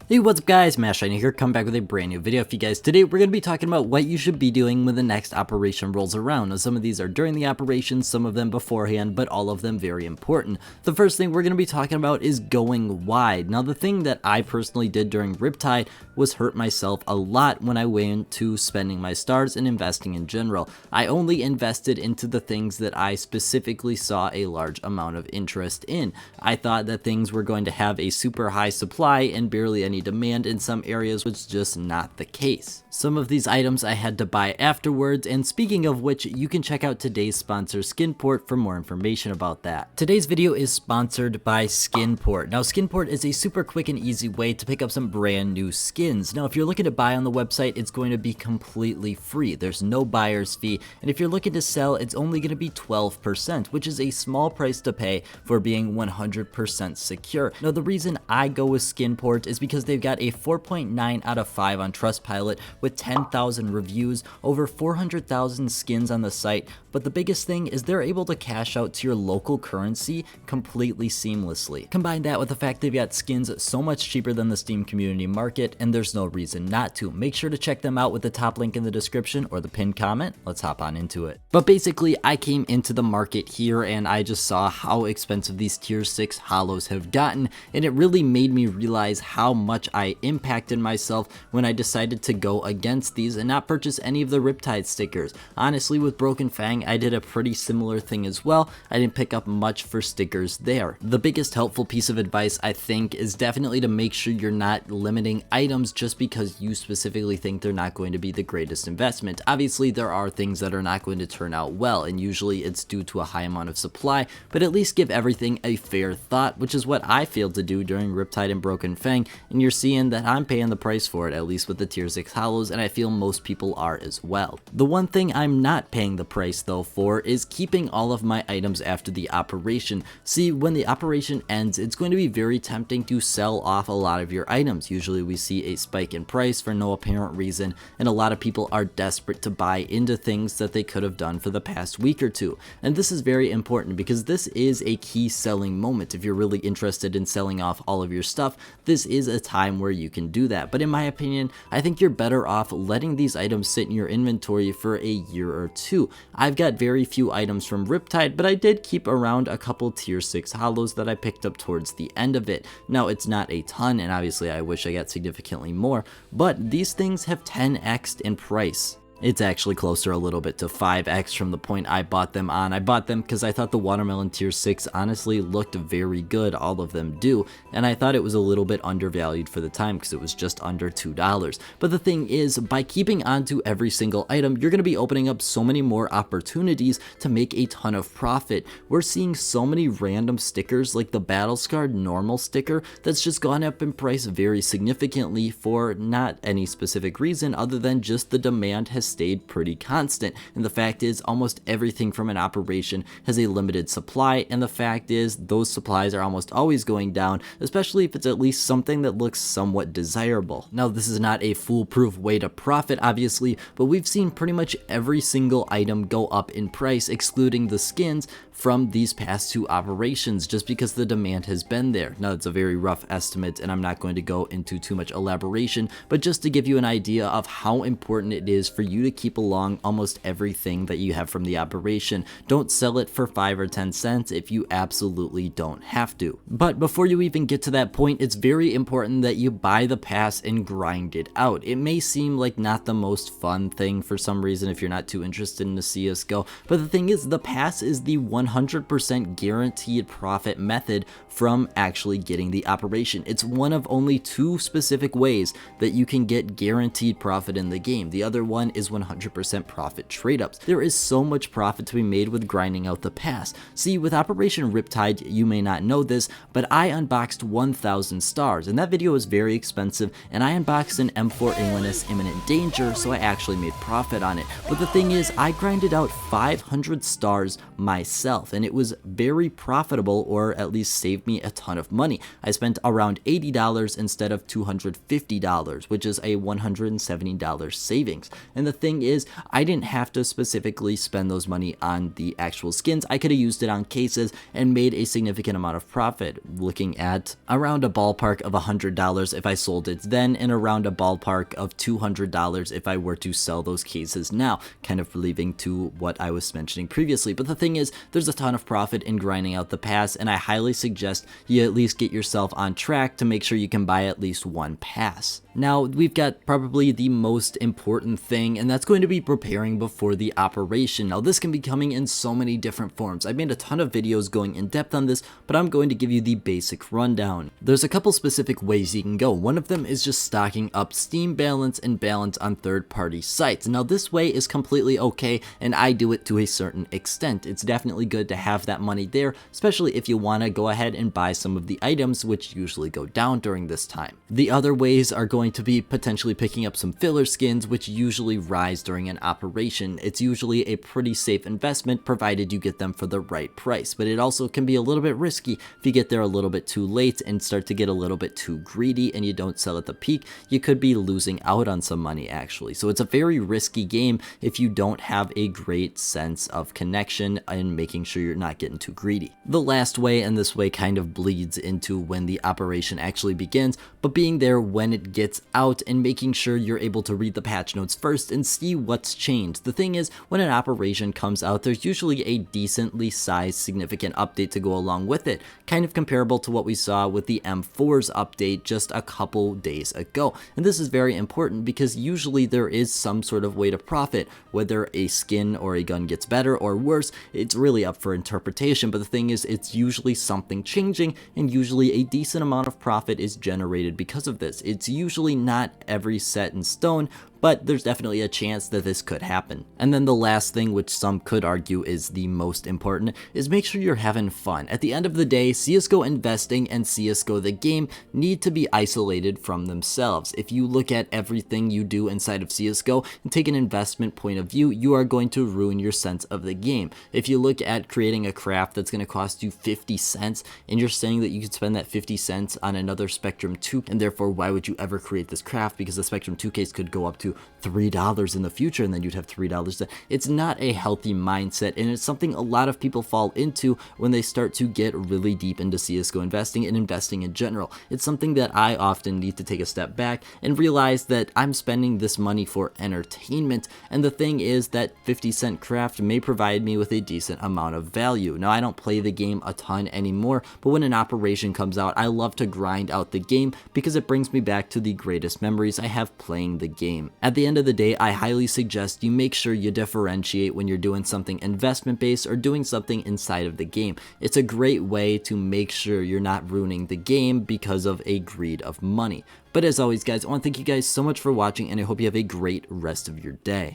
Hey, what's up guys, MashShiny here, come back with a brand new video for you guys. Today we're going to be talking about what you should be doing when the next operation rolls around. Now some of these are during the operation, some of them beforehand, but all of them very important. The first thing we're going to be talking about is going wide. Now the thing that I personally did during Riptide was hurt myself a lot when I went to spending my stars and investing in general. I only invested into the things that I specifically saw a large amount of interest in. I thought that things were going to have a super high supply and barely any demand in some areas, which is just not the case. Some of these items I had to buy afterwards, and speaking of which, you can check out today's sponsor Skinport for more information about that. Today's video is sponsored by Skinport. Now Skinport is a super quick and easy way to pick up some brand new skins. Now if you're looking to buy on the website, it's going to be completely free. There's no buyer's fee, and if you're looking to sell, it's only going to be 12%, which is a small price to pay for being 100% secure. Now the reason I go with Skinport is because they've got a 4.9 out of 5 on Trustpilot with 10,000 reviews, over 400,000 skins on the site, but the biggest thing is they're able to cash out to your local currency completely seamlessly. Combine that with the fact they've got skins so much cheaper than the Steam community market, and there's no reason not to. Make sure to check them out with the top link in the description or the pinned comment. Let's hop on into it. But basically, I came into the market here and I just saw how expensive these tier 6 holos have gotten, and it really made me realize how much I impacted myself when I decided to go against these and not purchase any of the Riptide stickers. Honestly, with Broken Fang, I did a pretty similar thing as well. I didn't pick up much for stickers there. The biggest helpful piece of advice, I think, is definitely to make sure you're not limiting items just because you specifically think they're not going to be the greatest investment. Obviously, there are things that are not going to turn out well, and usually it's due to a high amount of supply, but at least give everything a fair thought, which is what I failed to do during Riptide and Broken Fang, and you're seeing that I'm paying the price for it, at least with the tier 6 holos, and I feel most people are as well. The one thing I'm not paying the price though for is keeping all of my items after the operation. See, when the operation ends, it's going to be very tempting to sell off a lot of your items. Usually we see a spike in price for no apparent reason, and a lot of people are desperate to buy into things that they could have done for the past week or two. And this is very important because this is a key selling moment. If you're really interested in selling off all of your stuff, this is a time where you can do that. But in my opinion, I think you're better off letting these items sit in your inventory for a year or two. I've got very few items from Riptide, but I did keep around a couple tier 6 holos that I picked up towards the end of it. Now it's not a ton, and obviously I wish I got significantly more, but these things have 10x'd in price. It's actually closer a little bit to 5x from the point I bought them on. I bought them because I thought the watermelon tier 6 honestly looked very good, all of them do, and I thought it was a little bit undervalued for the time because it was just under $2. But the thing is, by keeping on to every single item, you're going to be opening up so many more opportunities to make a ton of profit. We're seeing so many random stickers like the Battle Scarred normal sticker that's just gone up in price very significantly for not any specific reason other than just the demand has stayed pretty constant, and the fact is almost everything from an operation has a limited supply, and the fact is those supplies are almost always going down, especially if it's at least something that looks somewhat desirable. Now this is not a foolproof way to profit obviously, but we've seen pretty much every single item go up in price excluding the skins from these past 2 operations just because the demand has been there. Now it's a very rough estimate and I'm not going to go into too much elaboration, but just to give you an idea of how important it is for you to keep along almost everything that you have from the operation. Don't sell it for 5 or 10 cents if you absolutely don't have to. But before you even get to that point, it's very important that you buy the pass and grind it out. It may seem like not the most fun thing for some reason if you're not too interested in the CSGO, but the thing is the pass is the 100% guaranteed profit method from actually getting the operation. It's one of only 2 specific ways that you can get guaranteed profit in the game. The other one is 100% profit trade-ups. There is so much profit to be made with grinding out the pass. See, with Operation Riptide, you may not know this, but I unboxed 1,000 stars, and that video was very expensive, and I unboxed an M4 Inglinus Imminent Danger, so I actually made profit on it. But the thing is, I grinded out 500 stars myself. myself, and it was very profitable, or at least saved me a ton of money. I spent around $80 instead of $250, which is a $170 savings. And the thing is, I didn't have to specifically spend those money on the actual skins. I could have used it on cases and made a significant amount of profit, looking at around a ballpark of $100 if I sold it then, and around a ballpark of $200 if I were to sell those cases now, kind of leaving to what I was mentioning previously. But the thing is, there's a ton of profit in grinding out the pass, and I highly suggest you at least get yourself on track to make sure you can buy at least one pass. Now, we've got probably the most important thing, and that's going to be preparing before the operation. Now, this can be coming in so many different forms. I've made a ton of videos going in depth on this, but I'm going to give you the basic rundown. There's a couple specific ways you can go. One of them is just stocking up Steam balance and balance on third-party sites. Now, this way is completely okay, and I do it to a certain extent. It's definitely good to have that money there, especially if you want to go ahead and buy some of the items which usually go down during this time. The other ways are going to be potentially picking up some filler skins, which usually rise during an operation. It's usually a pretty safe investment provided you get them for the right price, but it also can be a little bit risky if you get there a little bit too late and start to get a little bit too greedy and you don't sell at the peak. You could be losing out on some money actually. So it's a very risky game if you don't have a great sense of connection and making sure you're not getting too greedy. The last way, and this way kind of bleeds into when the operation actually begins, but being there when it gets out and making sure you're able to read the patch notes first and see what's changed. The thing is, when an operation comes out, there's usually a decently sized significant update to go along with it, kind of comparable to what we saw with the M4's update just a couple days ago. And this is very important because usually there is some sort of way to profit, whether a skin or a gun gets better or worse. It's really up for interpretation, but the thing is, it's usually something changing, and usually a decent amount of profit is generated because of this. It's usually not every set in stone, but there's definitely a chance that this could happen. And then the last thing, which some could argue is the most important, is make sure you're having fun. At the end of the day, CSGO Investing and CSGO the game need to be isolated from themselves. If you look at everything you do inside of CSGO and take an investment point of view, you are going to ruin your sense of the game. If you look at creating a craft that's going to cost you 50 cents and you're saying that you could spend that 50 cents on another Spectrum 2, and therefore why would you ever create this craft, because the Spectrum 2 case could go up to $3 in the future and then you'd have $3. It's not a healthy mindset, and it's something a lot of people fall into when they start to get really deep into CSGO investing and investing in general. It's something that I often need to take a step back and realize that I'm spending this money for entertainment, and the thing is that 50-cent craft may provide me with a decent amount of value. Now, I don't play the game a ton anymore, but when an operation comes out, I love to grind out the game because it brings me back to the greatest memories I have playing the game. At the end of the day, I highly suggest you make sure you differentiate when you're doing something investment based or doing something inside of the game. It's a great way to make sure you're not ruining the game because of a greed of money. But as always, guys, I want to thank you guys so much for watching, and I hope you have a great rest of your day.